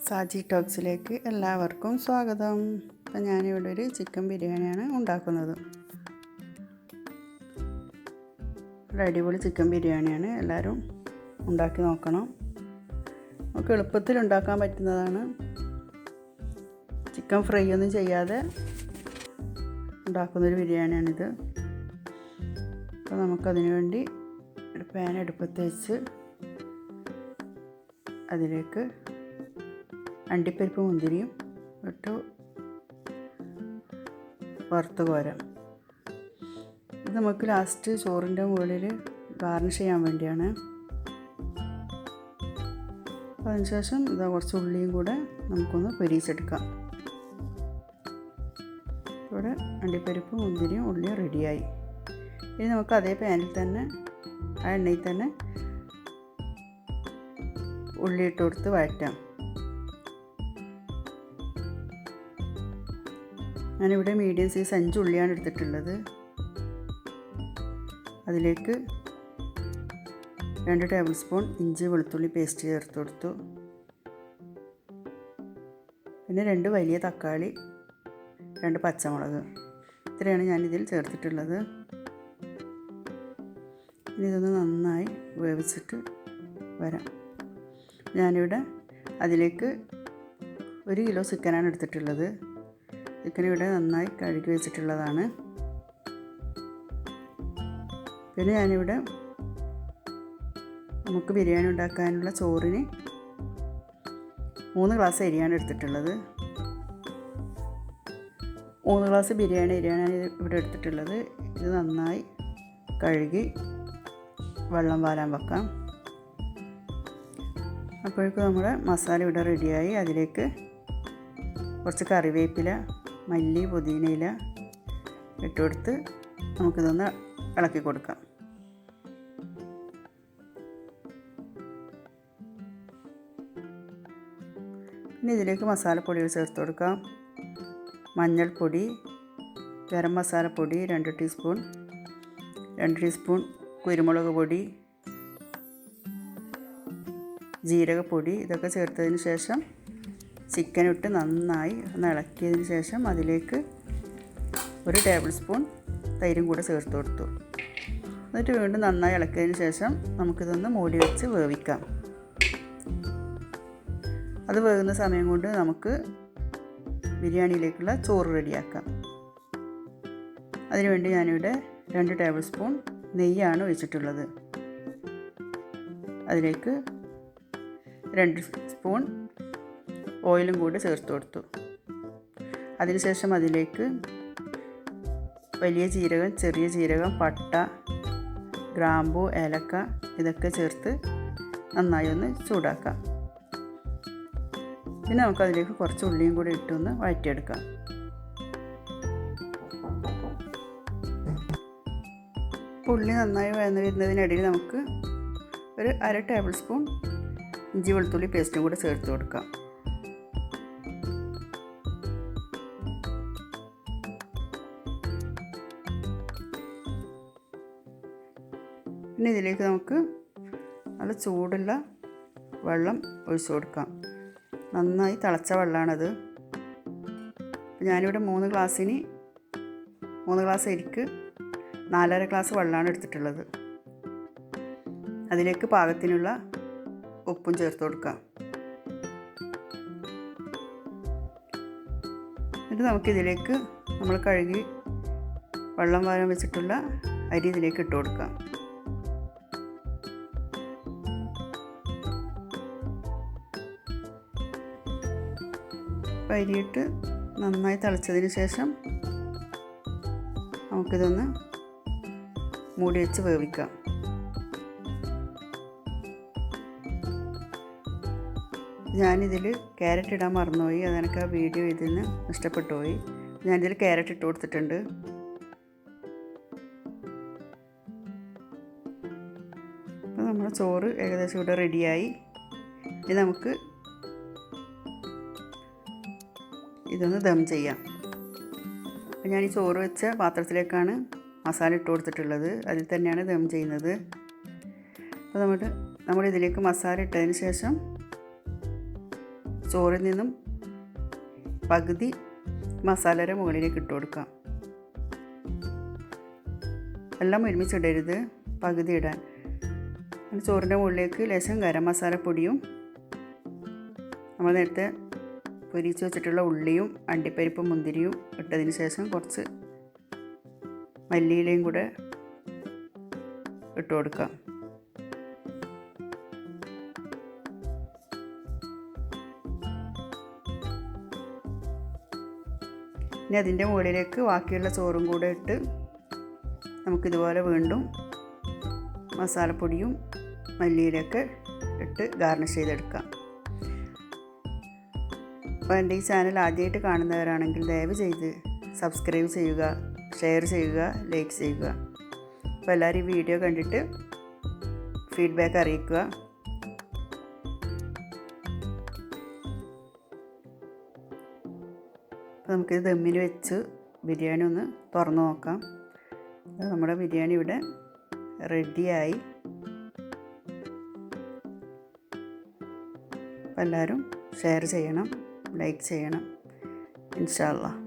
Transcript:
സാജി ടോക്സിലേക്ക് എല്ലാവർക്കും സ്വാഗതം. അപ്പം ഞാനിവിടെ ഒരു ചിക്കൻ ബിരിയാണിയാണ് ഉണ്ടാക്കുന്നത്. ഒരു അടിപൊളി ചിക്കൻ ബിരിയാണിയാണ്, എല്ലാവരും ഉണ്ടാക്കി നോക്കണം. നമുക്ക് എളുപ്പത്തിൽ ഉണ്ടാക്കാൻ പറ്റുന്നതാണ്. ചിക്കൻ ഫ്രൈ ഒന്നും ചെയ്യാതെ ഉണ്ടാക്കുന്നൊരു ബിരിയാണിയാണിത്. അപ്പോൾ നമുക്കതിന് വേണ്ടി ഒരു പാൻ അടുപ്പത്ത് വെച്ച് അതിലേക്ക് അണ്ടിപ്പരിപ്പ് മുന്തിരിയും ഇട്ട് വറുത്ത് കോരാം. ഇത് നമുക്ക് ലാസ്റ്റ് ചോറിൻ്റെ മുകളിൽ ഗാർണിഷ് ചെയ്യാൻ വേണ്ടിയാണ്. അതിനുശേഷം ഇതാ കുറച്ച് ഉള്ളിയും കൂടെ നമുക്കൊന്ന് പൊരിച്ചെടുക്കാം. ഇവിടെ അണ്ടിപ്പരിപ്പ് മുന്തിരിയും ഉള്ളിയും റെഡിയായി. ഇനി നമുക്ക് അതേ പാനിൽ തന്നെ ആ എണ്ണയിൽ തന്നെ ഉള്ളി ഇട്ട് കൊടുത്ത് വഴറ്റാം. ഞാനിവിടെ മീഡിയം സൈസ് 5 ഉള്ളിയാണ് എടുത്തിട്ടുള്ളത്. അതിലേക്ക് 2 ടേബിൾ സ്പൂൺ ഇഞ്ചി വെളുത്തുള്ളി പേസ്റ്റ് ചേർത്ത് കൊടുത്തു. പിന്നെ 2 വലിയ തക്കാളി, 2 പച്ചമുളക്, ഇത്രയാണ് ഞാനിതിൽ ചേർത്തിട്ടുള്ളത്. ഇനി ഇതൊന്ന് നന്നായി വേവിച്ചിട്ട് വരാം. ഞാനിവിടെ അതിലേക്ക് 1 കിലോ ചിക്കനാണ് എടുത്തിട്ടുള്ളത്. ചിക്കൻ ഇവിടെ നന്നായി കഴുകി വെച്ചിട്ടുള്ളതാണ്. പിന്നെ ഞാനിവിടെ നമുക്ക് ബിരിയാണി ഉണ്ടാക്കാനുള്ള ചോറിന് 3 ഗ്ലാസ് അരിയാണ് എടുത്തിട്ടുള്ളത്. 3 ഗ്ലാസ് ബിരിയാണി അരിയാണ് ഇവിടെ എടുത്തിട്ടുള്ളത്. ഇത് നന്നായി കഴുകി വെള്ളം വാരാൻ വെക്കാം. അപ്പോഴേക്കും നമ്മുടെ മസാല ഇവിടെ റെഡിയായി. അതിലേക്ക് കുറച്ച് കറിവേപ്പില, മല്ലി, പുതിനയില ഇട്ട് കൊടുത്ത് നമുക്കിതൊന്ന് ഇളക്കി കൊടുക്കാം. പിന്നെ ഇതിലേക്ക് മസാലപ്പൊടികൾ ചേർത്ത് കൊടുക്കാം. മഞ്ഞൾപ്പൊടി, ഗരം മസാലപ്പൊടി 2 ടീസ്പൂൺ, 2 ടീസ്പൂൺ കുരുമുളക് പൊടി, ജീരകപ്പൊടി, ഇതൊക്കെ ചേർത്തതിന് ശേഷം ചിക്കനിട്ട് നന്നായി ഒന്ന് ഇളക്കിയതിന് ശേഷം അതിലേക്ക് 1 ടേബിൾ സ്പൂൺ തൈരും കൂടെ ചേർത്ത് കൊടുത്തു. എന്നിട്ട് വീണ്ടും നന്നായി ഇളക്കിയതിന് ശേഷം നമുക്കിതൊന്ന് മൂടി വെച്ച് വേവിക്കാം. അത് വേകുന്ന സമയം കൊണ്ട് നമുക്ക് ബിരിയാണിയിലേക്കുള്ള ചോറ് റെഡിയാക്കാം. അതിനുവേണ്ടി ഞാനിവിടെ 2 ടേബിൾ സ്പൂൺ നെയ്യാണ് ഒഴിച്ചിട്ടുള്ളത്. അതിലേക്ക് 2 സ്പൂൺ ഓയിലും കൂടി ചേർത്ത് കൊടുത്തു. അതിനുശേഷം അതിലേക്ക് വലിയ ജീരകം, ചെറിയ ജീരകം, പട്ട, ഗ്രാമ്പു, ഏലക്ക ഇതൊക്കെ ചേർത്ത് നന്നായി ഒന്ന് ചൂടാക്കാം. പിന്നെ നമുക്കതിലേക്ക് കുറച്ച് ഉള്ളിയും കൂടി ഇട്ടൊന്ന് വഴറ്റിയെടുക്കാം. ഉള്ളി നന്നായി വഴന്ന് വരുന്നതിനിടയിൽ നമുക്ക് ഒരു 1/2 ടേബിൾ സ്പൂൺ ഇഞ്ചി വെളുത്തുള്ളി പേസ്റ്റും കൂടെ ചേർത്ത് കൊടുക്കാം. പിന്നെ ഇതിലേക്ക് നമുക്ക് നല്ല ചൂടുള്ള വെള്ളം ഒഴിച്ചു കൊടുക്കാം. നന്നായി തിളച്ച വെള്ളമാണത്. ഞാനിവിടെ 3 ഗ്ലാസ് അരിക്ക് 4.5 ഗ്ലാസ് വെള്ളമാണ് എടുത്തിട്ടുള്ളത്. അതിലേക്ക് പാകത്തിനുള്ള ഉപ്പും ചേർത്ത് കൊടുക്കാം. എന്നിട്ട് നമുക്കിതിലേക്ക് നമ്മൾ കഴുകി വെള്ളം വാരാൻ വെച്ചിട്ടുള്ള അരി ഇതിലേക്ക് ഇട്ട് കൊടുക്കാം. അരിയിട്ട് നന്നായി തിളച്ചതിന് ശേഷം നമുക്കിതൊന്ന് മൂടി വെച്ച് വേവിക്കാം. ഞാനിതിൽ ക്യാരറ്റ് ഇടാൻ മറന്നുപോയി. അതെനിക്ക് ആ വീഡിയോ ഇതിൽ നിന്ന് നഷ്ടപ്പെട്ടു പോയി. ഞാനിതിൽ ക്യാരറ്റ് ഇട്ട് കൊടുത്തിട്ടുണ്ട്. അപ്പോൾ നമ്മുടെ ചോറ് ഏകദേശം ഇവിടെ റെഡിയായി. ഇനി നമുക്ക് ഇതൊന്ന് ദം ചെയ്യാം. അപ്പോൾ ഞാൻ ഈ ചോറ് വെച്ച പാത്രത്തിലേക്കാണ് മസാല ഇട്ട് കൊടുത്തിട്ടുള്ളത്. അതിൽ തന്നെയാണ് ദം ചെയ്യുന്നത്. അപ്പോൾ നമ്മളിതിലേക്ക് മസാല ഇട്ടതിന് ശേഷം ചോറിൽ നിന്നും പകുതി മസാലയുടെ മുകളിലേക്ക് ഇട്ട് കൊടുക്കാം. എല്ലാം ഒരുമിച്ചിടരുത്, പകുതി ഇടാൻ. ചോറിൻ്റെ മുകളിലേക്ക് ലേശം ഗരം മസാലപ്പൊടിയും നമ്മൾ നേരത്തെ പൊരിച്ച് വെച്ചിട്ടുള്ള ഉള്ളിയും അണ്ടിപ്പരിപ്പും മുന്തിരിയും ഇട്ടതിന് ശേഷം കുറച്ച് മല്ലിയിലയും കൂടെ ഇട്ട് കൊടുക്കാം. ഇനി അതിൻ്റെ മുകളിലേക്ക് ബാക്കിയുള്ള ചോറും കൂടെ ഇട്ട് നമുക്കിതുപോലെ വീണ്ടും മസാലപ്പൊടിയും മല്ലിയിലൊക്കെ ഇട്ട് ഗാർണിഷ് ചെയ്തെടുക്കാം. അപ്പോൾ എൻ്റെ ഈ ചാനൽ ആദ്യമായിട്ട് കാണുന്നവരാണെങ്കിൽ ദയവ് ചെയ്ത് സബ്സ്ക്രൈബ് ചെയ്യുക, ഷെയർ ചെയ്യുക, ലൈക്ക് ചെയ്യുക. അപ്പോൾ എല്ലാവരും ഈ വീഡിയോ കണ്ടിട്ട് ഫീഡ്ബാക്ക് അറിയിക്കുക. അപ്പോൾ നമുക്കിത് ദമ്മിൽ വെച്ച് ബിരിയാണി ഒന്ന് തുറന്ന് നോക്കാം. നമ്മുടെ ബിരിയാണി ഇവിടെ റെഡിയായി. അപ്പോൾ എല്ലാവരും ഷെയർ ചെയ്യണം, ലൈക്ക് ചെയ്യണം. ഇൻഷാ അല്ലാഹ്.